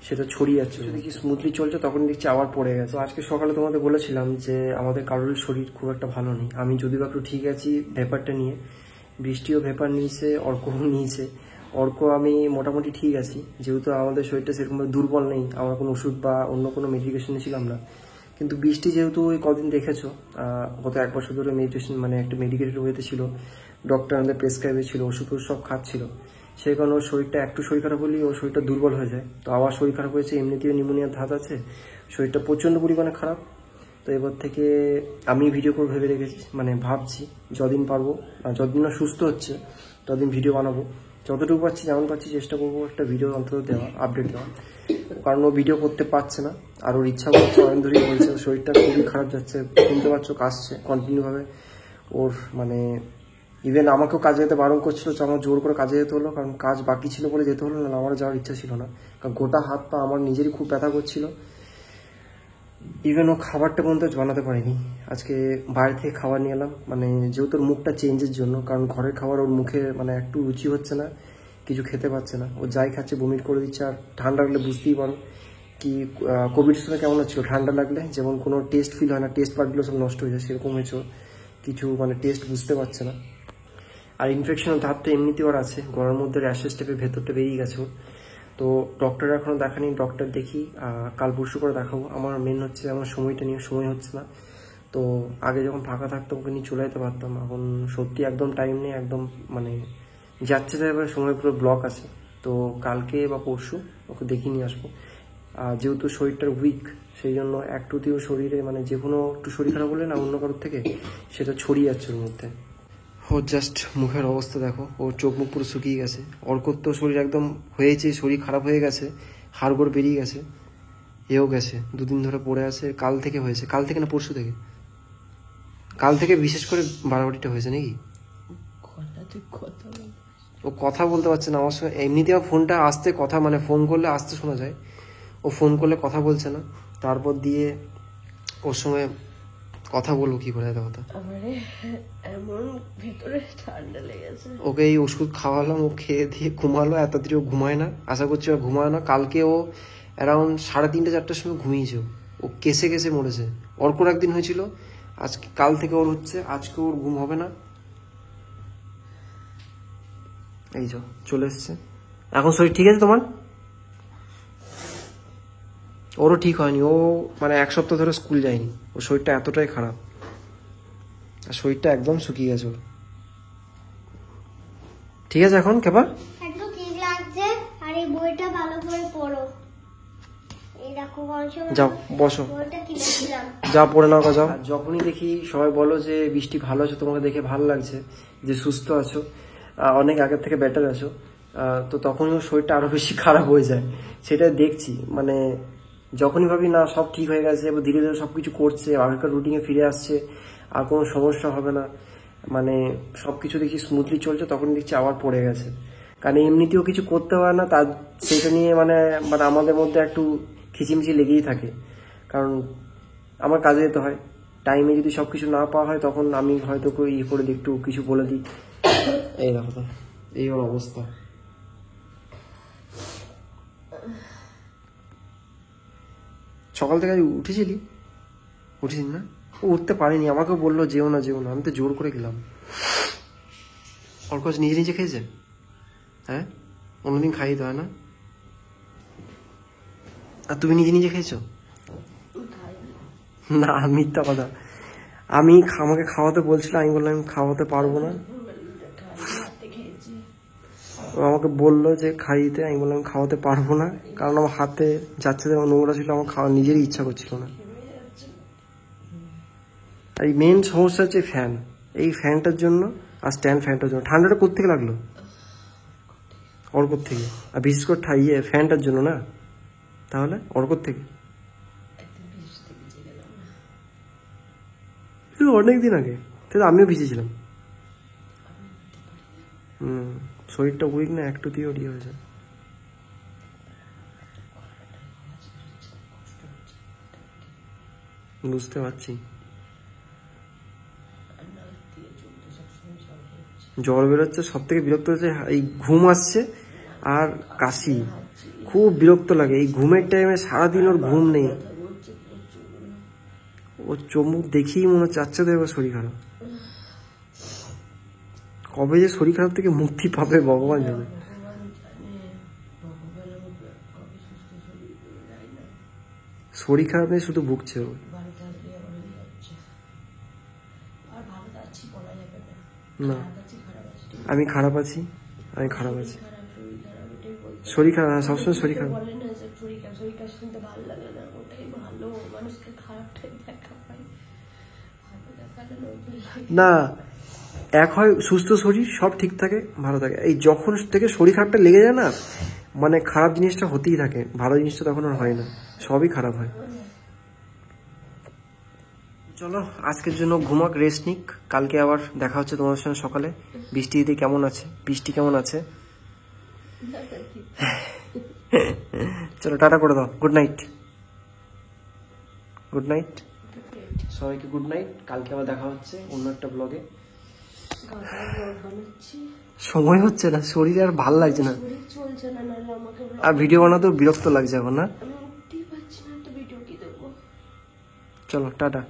সেটা ছড়িয়ে যাচ্ছে, দেখি স্মুথলি চলছে, তখন দেখছি আবার পড়ে গেছে। তো আজকে সকালে তোমাদের বলেছিলাম যে আমাদের কারোর শরীর খুব একটা ভালো নেই। আমি যদিও একটু ঠিক আছি ভেপারটা নিয়ে, বৃষ্টিও ভেপার নিয়েছে, অর্কও নিয়েছে। অর্ক আমি মোটামুটি ঠিক আছি, যেহেতু আমাদের শরীরটা সেরকমভাবে দুর্বল নেই, আমরা কোনো ওষুধ বা অন্য কোনো মেডিকেশনে ছিলাম না। কিন্তু বৃষ্টি যেহেতু ওই কদিন দেখেছো, গত 1 বছর ধরে মেডিটেশন মানে একটা মেডিকেটেড ওয়েতে ছিল, ডক্টর আমাদের প্রেসক্রাইবে ছিল, ওষুধ সব খাচ্ছিল, সেই কারণে ওর শরীরটা একটু শরীর খারাপ হলেই ওর শরীরটা দুর্বল হয়ে যায়। তো আবার শরীর খারাপ হয়েছে, এমনিতেও নিউমোনিয়ার ধাত আছে, শরীরটা প্রচণ্ড পরিমাণে খারাপ। তো এবার থেকে আমি ভিডিও করে ভেবে রেখেছি, মানে ভাবছি যদিন পারবো, যতদিন না সুস্থ হচ্ছে ততদিন ভিডিও বানাবো, যতটুকু পাচ্ছি যেমন পাচ্ছি চেষ্টা করবো একটা ভিডিও অন্তত দেওয়া, আপডেট দেওয়া। কারণ ও ভিডিও করতে পারছে না, আর ওর ইচ্ছা করছে, অনেক ধরেই বলছে শরীরটা খুবই খারাপ যাচ্ছে, শুনতে পাচ্ছ কাশছে কন্টিনিউভাবে ওর, মানে ইভেন আমাকেও কাজে যেতে বারণ করছিল, তো আমার জোর করে কাজে যেতে হলো, কারণ কাজ বাকি ছিল বলে যেতে হলো, না আমার যাওয়ার ইচ্ছা ছিল না, কারণ গোটা হাত পা আমার নিজেরই খুব ব্যথা করছিল। ইভেন ও খাবারটা পর্যন্ত বানাতে পারিনি, আজকে বাইরে থেকে খাবার নিয়ে এলাম, মানে যেহেতু ওর মুখটা চেঞ্জের জন্য, কারণ ঘরের খাবার ওর মুখে মানে একটু রুচি হচ্ছে না, কিছু খেতে পাচ্ছে না, ও যাই খাচ্ছে বমিট করে দিচ্ছে। আর ঠান্ডা লাগলে বুঝতেই পারো কি কোভিড সময় কেমন হচ্ছিল, ঠান্ডা লাগলে যেমন কোনো টেস্ট ফিল হয় না, টেস্ট পার্টগুলো সব নষ্ট হয়ে যায়, সেরকম হয়েছে, কিছু মানে টেস্ট বুঝতে পারছে না। আর ইনফেকশনের ধাপটা এমনিতেও আর আছে, গলার মধ্যে র্যাশেস টাইপের ভেতরটা বেরিয়ে গেছে। তো ডক্টর এখনও দেখানি, ডক্টর দেখি কাল পরশু করে দেখাবো। আমার মেন হচ্ছে আমার সময়টা নিয়ে সময় হচ্ছে না। তো আগে যখন ফাঁকা থাকতাম ওকে নিয়ে চলে যেতে পারতাম, এখন সত্যি একদম টাইম নেই, একদম মানে যাচ্ছে তাই এবার সময় পুরো ব্লক আছে। তো কালকে বা পরশু ওকে দেখিয়ে নিয়ে আসবো। যেহেতু শরীরটার উইক, সেই জন্য একটুতেও শরীরে মানে যে কোনো একটু শরীর খারাপ হলে না অন্য কারোর থেকে সেটা ছড়িয়ে যাচ্ছে ওর মধ্যে। ওর জাস্ট মুখের অবস্থা দেখো, ওর চোখ মুখ পুরো শুকিয়ে গেছে, অর্কর তো শরীর একদম হয়েছে, শরীর খারাপ হয়ে গেছে, হাড়গোড় বেরিয়ে গেছে, এও গেছে, 2 দিন ধরে পড়ে আছে, কাল থেকে হয়েছে, কাল থেকে না পরশু থেকে, কাল থেকে বিশেষ করে বাড়াবাড়িটা হয়েছে নাকি। ও কথা বলতে পারছে না আমার সঙ্গে, এমনিতে ফোনটা আসতে কথা মানে ফোন করলে আসতে শোনা যায়, ও ফোন করলে কথা বলছে না, তারপর দিয়ে ওর সঙ্গে কথা বলবো কি করে, কথা এমন ভিতরে ঠান্ডা লেগেছে। ওকে এই ওষুধ খাওয়ালাম, ও খেয়ে দিয়ে ঘুমালো, এত দেরি ও ঘুমায় না, আশা করছি ও ঘুমায় না। কালকে ও অ্যারাউন্ড 3:30 4টার সময় ঘুমিয়েছে, ও কেসে কেসে মরেছে। অর্কর একদিন হয়েছিল, আজকে কাল থেকে ওর হচ্ছে, আজকে ওর ঘুম হবে না। এই যো চলে এসছে, এখন শরীর ঠিক আছে তোমার? ওরও ঠিক হয়নি, ও মানে 1 সপ্তাহ ধরে স্কুল যায়নি, ওর শরীরটা এতটাই খারাপ, আর শরীরটা একদম শুকিয়ে গেছে ওর। ঠিক আছে এখন কেবা একদম ঠিক লাগছে, আর এই বইটা ভালো করে পড়ো। এই দেখো যাও বসো, বইটা কিনেছিলাম, যা পড়ে নাও যাও। যখনই দেখি সবাই বলো যে বৃষ্টি ভালো আছো, তোমাকে দেখে ভালো লাগছে, যে সুস্থ আছো, অনেক আগের থেকে বেটার আছো, তো তখনই ওর শরীরটা আরো বেশি খারাপ হয়ে যায়, সেটা দেখছি। মানে যখনই ভাবি না সব ঠিক হয়ে গেছে, এবার ধীরে ধীরে সবকিছু করছে, আগেকার রুটিনে ফিরে আসছে, আর কোনো সমস্যা হবে না, মানে সবকিছু দেখি স্মুথলি চলছে, তখন দেখছি আবার পড়ে গেছে। কারণ এমনিতেও কিছু করতে হয় না, তার সেটা নিয়ে মানে মানে আমাদের মধ্যে একটু খিচিমিচি লেগেই থাকে, কারণ আমার কাজে যেতে হয়, টাইমে যদি সবকিছু না পাওয়া হয় তখন আমি হয়তো ইয়ে করে দিই, একটু কিছু বলে দিই। এই দেখো তো, এই ওর অবস্থা। সকাল থেকে উঠেছিলি না? ও উঠতে পারিনি, আমাকে বললো যেও না, আমি তো জোর করে গেলাম। ওর কাছে নিজে নিজে খেয়েছে, হ্যাঁ অন্যদিন খাই তো হয় না, আর তুমি নিজে নিজে খেয়েছো? না মিথ্যা কথা, আমাকে খাওয়াতে বলছিল, আমি বললাম খাওয়াতে পারবো না, ও আমাকে বললো যে খাইতে, আমি বললাম খাওয়াতে পারবো না, কারণ আমার হাতে যাচ্ছে নোংরা ছিল, আমার খাওয়া নিজেরই ইচ্ছা করছিল না। আর এই মেন সমস্যা হচ্ছে ফ্যান, এই ফ্যানটার জন্য, আর স্ট্যান্ড ফ্যানটার জন্য। ঠান্ডাটা কোত্থেকে লাগলো? অর্কর থেকে, আর বিশেষ করে ফ্যানটার জন্য না, তাহলে অর্কর থেকে অনেকদিন আগে, তাহলে আমিও ভিজেছিলাম। শরীরটা উইক না, একটুতেই ওরিয়ে হয়েছে। বুঝতে পারছি, জ্বর বেরোচ্ছে, সব থেকে বিরক্ত হচ্ছে এই ঘুম আসছে আর কাশি, খুব বিরক্ত লাগে এই ঘুমের টাইমে, সারাদিন ওর ঘুম নেই। ওর চোখ দেখেই মনে হচ্ছে আচ্ছা দেখো শরীর খারাপ। কবে যে শরীর খারাপ থেকে মুক্তি পাবে ভগবান জানে। শরীর খারাপ নেই, শুধু ভুগছে ও। না আমি খারাপ আছি, আমি খারাপ আছি। শরীর খারাপ, হ্যাঁ সবসময় শরীর খারাপ। না এক হয় সুস্থ শরীর, সব ঠিক থাকে, ভালো থাকে। এই যখন থেকে শরীর খারাপটা লেগে যায় না, মানে খারাপ জিনিসটা হতেই থাকে, ভালো জিনিসটা তখন আর হয় না, সবই খারাপ হয়। চলো আজকের জন্য ঘুমাক, রেস্ট নিক, কালকে আবার দেখা হচ্ছে তোমাদের সঙ্গে সকালে। বৃষ্টি দিদি কেমন আছে? বৃষ্টি কেমন আছে? চলো টাটা করে দাও, গুড নাইট। গুড নাইট সবাইকে, গুড নাইট। কালকে আবার দেখা হচ্ছে অন্য একটা ব্লগে। সময় হচ্ছে না, শরীর আর ভাল লাগছে না, আর ভিডিও বানাতেও বিরক্ত লাগছে এখন না। চলো টাটা।